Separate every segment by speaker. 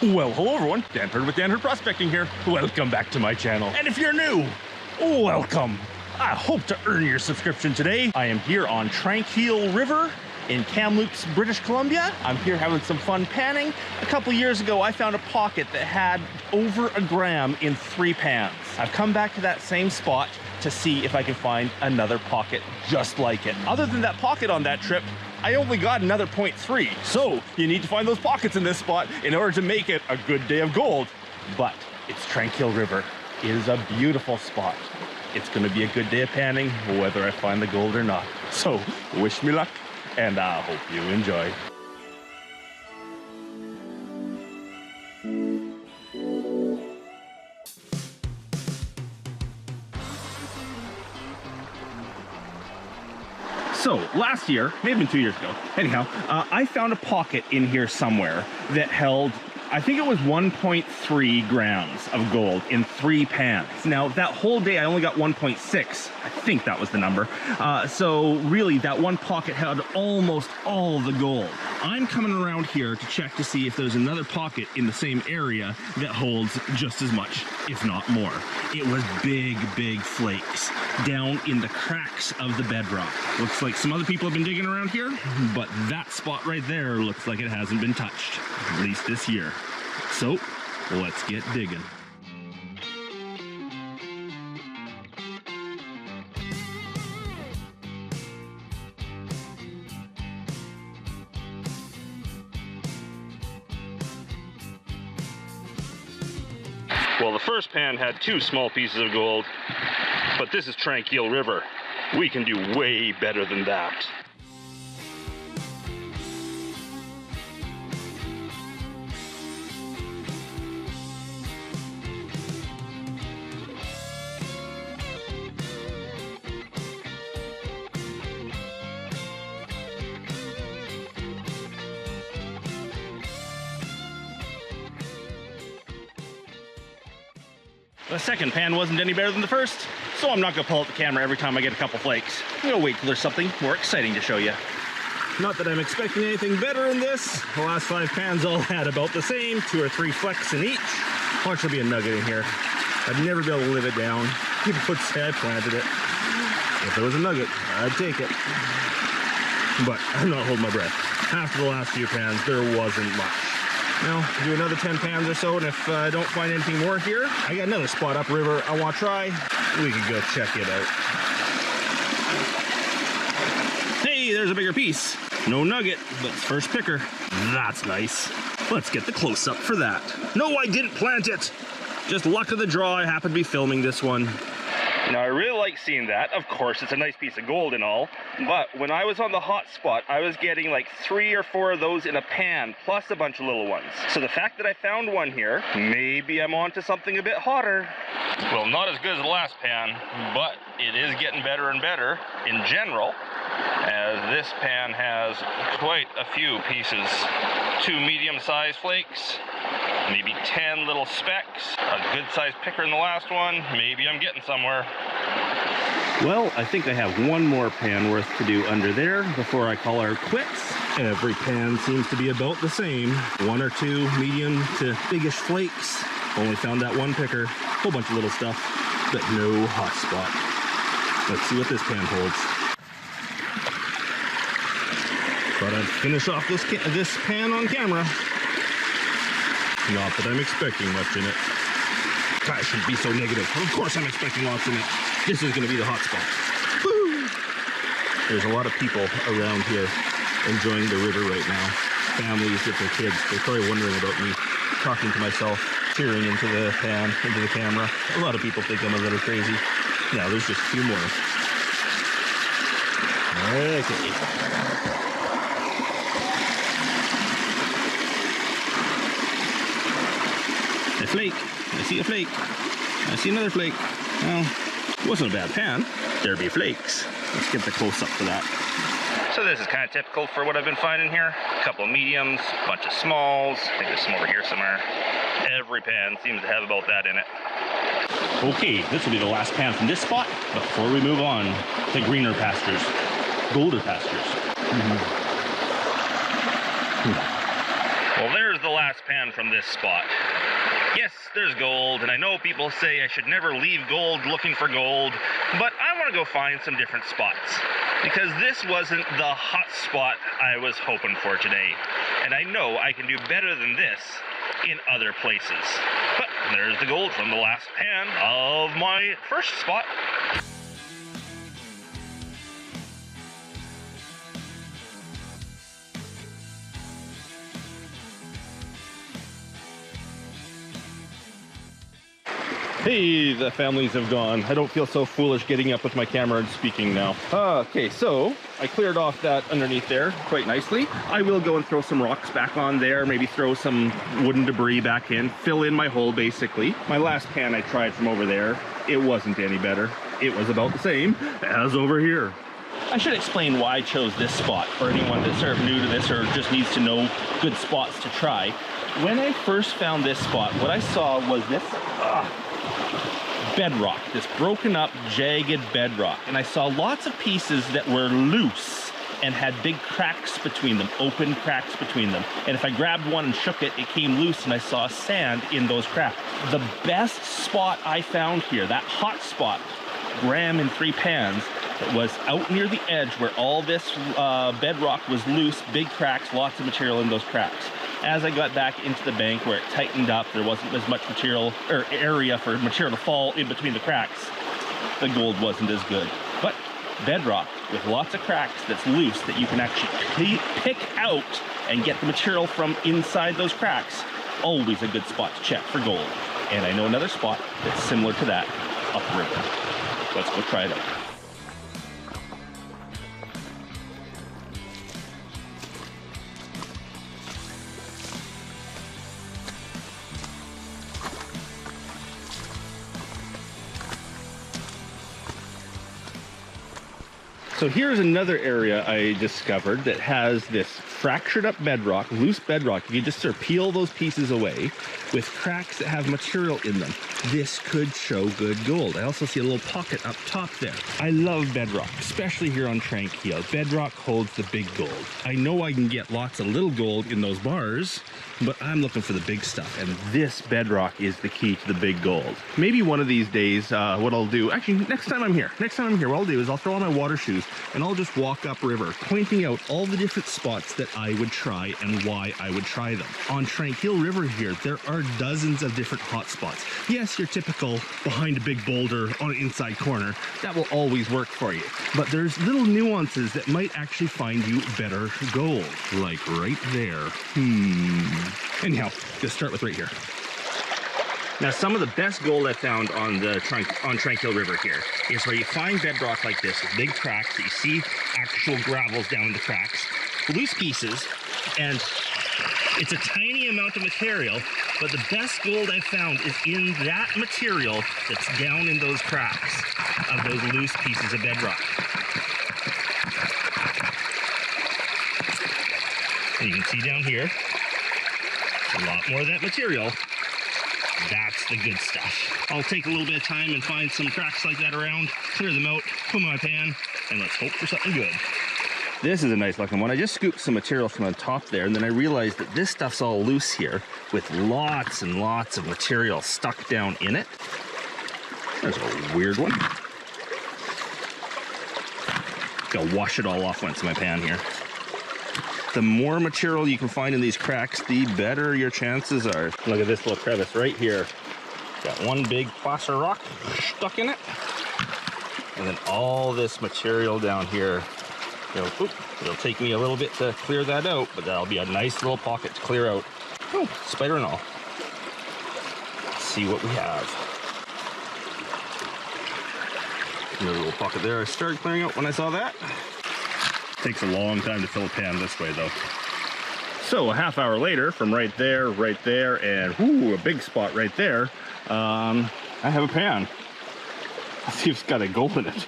Speaker 1: Well, hello everyone, Dan Hurd with Dan Hurd Prospecting here. Welcome back to my channel. And if you're new, welcome. I hope to earn your subscription today. I am here on Tranquille River in Kamloops, British Columbia. I'm here having some fun panning. A couple years ago, I found a pocket that had over a gram in 3 pans. I've come back to that same spot to see if I can find another pocket just like it. Other than that pocket on that trip, I only got another 0.3. So you need to find those pockets in this spot in order to make it a good day of gold. But it's Tranquille River. It is a beautiful spot. It's gonna be a good day of panning, whether I find the gold or not. So wish me luck, and I hope you enjoy. So last year, maybe 2 years ago, anyhow, I found a pocket in here somewhere that held, I think it was 1.3 grams of gold in 3 pans. Now that whole day I only got 1.6. I think that was the number. So really that one pocket held almost all the gold. I'm coming around here to check to see if there's another pocket in the same area that holds just as much, if not more. It was big flakes down in the cracks of the bedrock. Looks like some other people have been digging around here, but that spot right there looks like it hasn't been touched, at least this year. So let's get digging. Well, the first pan had 2 small pieces of gold, but this is Tranquille River. We can do way better than that. The second pan wasn't any better than the first, so I'm not gonna pull out the camera every time I get a couple flakes. I'm gonna wait till there's something more exciting to show you. Not that I'm expecting anything better in this. The last 5 pans all had about the same, 2 or 3 flecks in each. Watch there be a nugget in here. I'd never be able to live it down. People would say I planted it. If there was a nugget, I'd take it. But I'm not holding my breath. After the last few pans, there wasn't much. Now, do another 10 pans or so, and if I don't find anything more here, I got another spot upriver I want to try. We can go check it out. Hey, there's a bigger piece. No nugget, but first picker. That's nice. Let's get the close-up for that. No, I didn't plant it. Just luck of the draw, I happen to be filming this one. Now, I really like seeing that. Of course, it's a nice piece of gold and all, but when I was on the hot spot, I was getting like 3 or 4 of those in a pan, plus a bunch of little ones. So the fact that I found one here, maybe I'm onto something a bit hotter. Well, not as good as the last pan, but it is getting better and better in general, as this pan has quite a few pieces. 2 medium-sized flakes, maybe 10 little specks, a good-sized picker in the last one. Maybe I'm getting somewhere. Well, I think I have one more pan worth to do under there before I call our quits. Every pan seems to be about the same. 1 or 2 medium to biggish flakes. Only found that one picker. Whole bunch of little stuff, but no hot spot. Let's see what this pan holds. Thought I'd finish off this pan on camera. Not that I'm expecting much in it. I shouldn't be so negative. Of course I'm expecting lots in it. This is going to be the hot spot. Woo! There's a lot of people around here enjoying the river right now. Families with their kids. They're probably wondering about me talking to myself, cheering into the pan, into the camera. A lot of people think I'm a little crazy. Now there's just a few more. Okay. A flake. I see a flake. I see another flake. Well, it wasn't a bad pan. There be flakes. Let's get the close-up for that. So this is kind of typical for what I've been finding here. A couple of mediums, a bunch of smalls. I think there's some over here somewhere. Every pan seems to have about that in it. Okay, this will be the last pan from this spot before we move on to greener pastures, golder pastures. Well, there's the last pan from this spot. Yes, there's gold, and I know people say I should never leave gold looking for gold, but I want to go find some different spots, because this wasn't the hot spot I was hoping for today, and I know I can do better than this in other places. But there's the gold from the last pan of my first spot. Hey, the families have gone. I don't feel so foolish getting up with my camera and speaking now. Okay, so I cleared off that underneath there quite nicely. I will go and throw some rocks back on there, maybe throw some wooden debris back in, fill in my hole basically. My last pan I tried from over there, it wasn't any better. It was about the same as over here. I should explain why I chose this spot for anyone that's sort of new to this or just needs to know good spots to try. When I first found this spot, what I saw was this bedrock, this broken up, jagged bedrock. And I saw lots of pieces that were loose and had big cracks between them, open cracks between them. And if I grabbed one and shook it, it came loose and I saw sand in those cracks. The best spot I found here, that hot spot, gram in 3 pans, it was out near the edge where all this bedrock was loose, big cracks, lots of material in those cracks. As I got back into the bank where it tightened up, there wasn't as much material or area for material to fall in between the cracks. The gold wasn't as good. But bedrock with lots of cracks that's loose that you can actually pick out and get the material from inside those cracks, always a good spot to check for gold. And I know another spot that's similar to that upriver. Let's go try it out. So here's another area I discovered that has this fractured up bedrock, loose bedrock. You just sort of peel those pieces away with cracks that have material in them. This could show good gold. I also see a little pocket up top there. I love bedrock, especially here on Tranquille. Bedrock holds the big gold. I know I can get lots of little gold in those bars, but I'm looking for the big stuff, and this bedrock is the key to the big gold. Maybe one of these days, what I'll do, actually next time I'm here, what I'll do is I'll throw on my water shoes and I'll just walk upriver, pointing out all the different spots that I would try and why I would try them. On Tranquille River here, there are dozens of different hot spots. Yes, your typical behind a big boulder on an inside corner, that will always work for you. But there's little nuances that might actually find you better gold, like right there. Anyhow, let's start with right here. Now, some of the best gold I found on Tranquille River here is where you find bedrock like this with big cracks that you see actual gravels down in the cracks, loose pieces, and it's a tiny amount of material, but the best gold I found is in that material that's down in those cracks of those loose pieces of bedrock. And you can see down here, a lot more of that material. That's the good stuff. I'll take a little bit of time and find some cracks like that around, clear them out, put them in my pan, and let's hope for something good. This is a nice looking one. I just scooped some material from the top there, and then I realized that this stuff's all loose here with lots and lots of material stuck down in it. There's a weird one. I'll wash it all off once in my pan here. The more material you can find in these cracks, the better your chances are. Look at this little crevice right here. Got one big placer rock stuck in it. And then all this material down here. It'll take me a little bit to clear that out, but that'll be a nice little pocket to clear out. Oh, spider and all. Let's see what we have. Another little pocket there I started clearing out when I saw that. Takes a long time to fill a pan this way though. So a half hour later, from right there, and whoo, a big spot right there, I have a pan. Let's see if it's got a gold in it.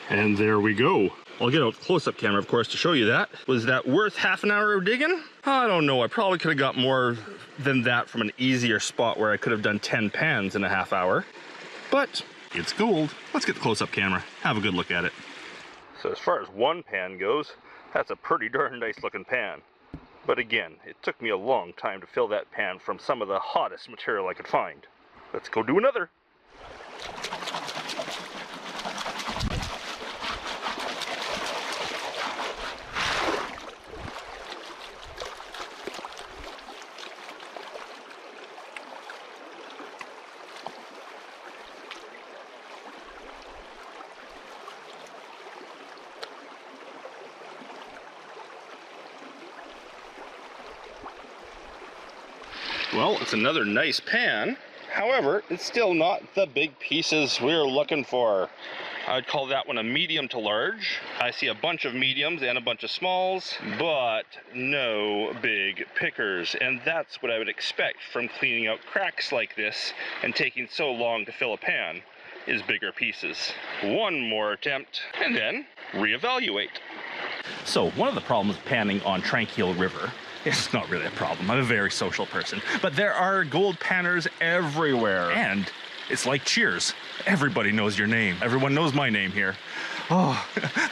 Speaker 1: And there we go. I'll get a close-up camera, of course, to show you that. Was that worth half an hour of digging? I don't know. I probably could have got more than that from an easier spot where I could have done 10 pans in a half hour. But it's gold. Let's get the close-up camera. Have a good look at it. So as far as one pan goes, that's a pretty darn nice looking pan. But again, it took me a long time to fill that pan from some of the hottest material I could find. Let's go do another. Well, it's another nice pan. However, it's still not the big pieces we're looking for. I'd call that one a medium to large. I see a bunch of mediums and a bunch of smalls, but no big pickers. And that's what I would expect from cleaning out cracks like this and taking so long to fill a pan, is bigger pieces. One more attempt, and then reevaluate. So one of the problems with panning on Tranquille River, it's not really a problem. I'm a very social person. But there are gold panners everywhere. And it's like Cheers. Everybody knows your name. Everyone knows my name here. Oh,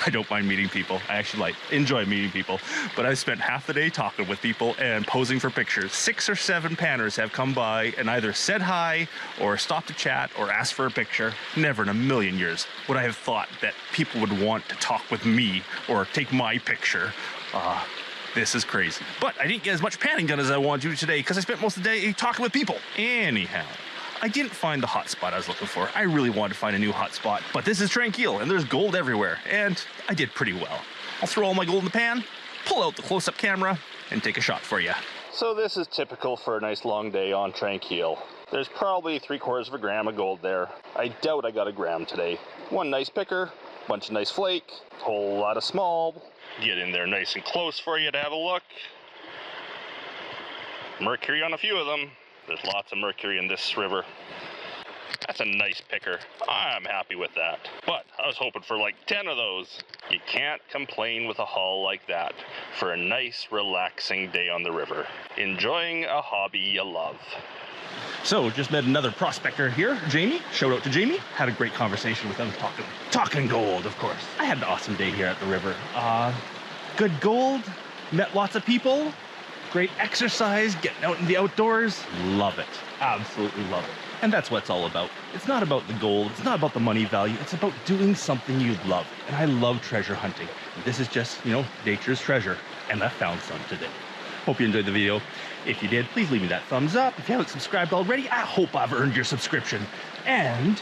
Speaker 1: I don't mind meeting people. I actually enjoy meeting people. But I've spent half the day talking with people and posing for pictures. 6 or 7 panners have come by and either said hi or stopped to chat or asked for a picture. Never in a million years would I have thought that people would want to talk with me or take my picture. This is crazy. But I didn't get as much panning done as I wanted to today because I spent most of the day talking with people. Anyhow, I didn't find the hot spot I was looking for. I really wanted to find a new hot spot, but this is Tranquille and there's gold everywhere, and I did pretty well. I'll throw all my gold in the pan, pull out the close-up camera, and take a shot for you. So this is typical for a nice long day on Tranquille. There's probably 3/4 of a gram of gold there. I doubt I got a gram today. One nice picker, bunch of nice flake, whole lot of small. Get in there nice and close for you to have a look. Mercury on a few of them. There's lots of mercury in this river. That's a nice picker. I'm happy with that. But I was hoping for like 10 of those. You can't complain with a haul like that for a nice, relaxing day on the river. Enjoying a hobby you love. So, just met another prospector here, Jamie. Shout out to Jamie. Had a great conversation with him, talking gold, of course. I had an awesome day here at the river. Good gold, met lots of people, great exercise, getting out in the outdoors. Love it, absolutely love it. And that's what it's all about. It's not about the gold, it's not about the money value, it's about doing something you love. And I love treasure hunting. This is just, nature's treasure, and I found some today. Hope you enjoyed the video. If you did, please leave me that thumbs up. If you haven't subscribed already, I hope I've earned your subscription. And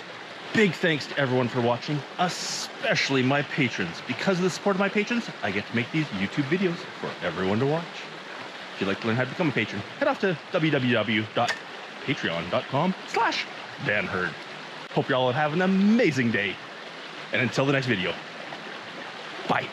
Speaker 1: big thanks to everyone for watching, especially my patrons. Because of the support of my patrons, I get to make these YouTube videos for everyone to watch. If you'd like to learn how to become a patron, head off to www.patreon.com/Dan Hurd. Hope you all have an amazing day. And until the next video, bye.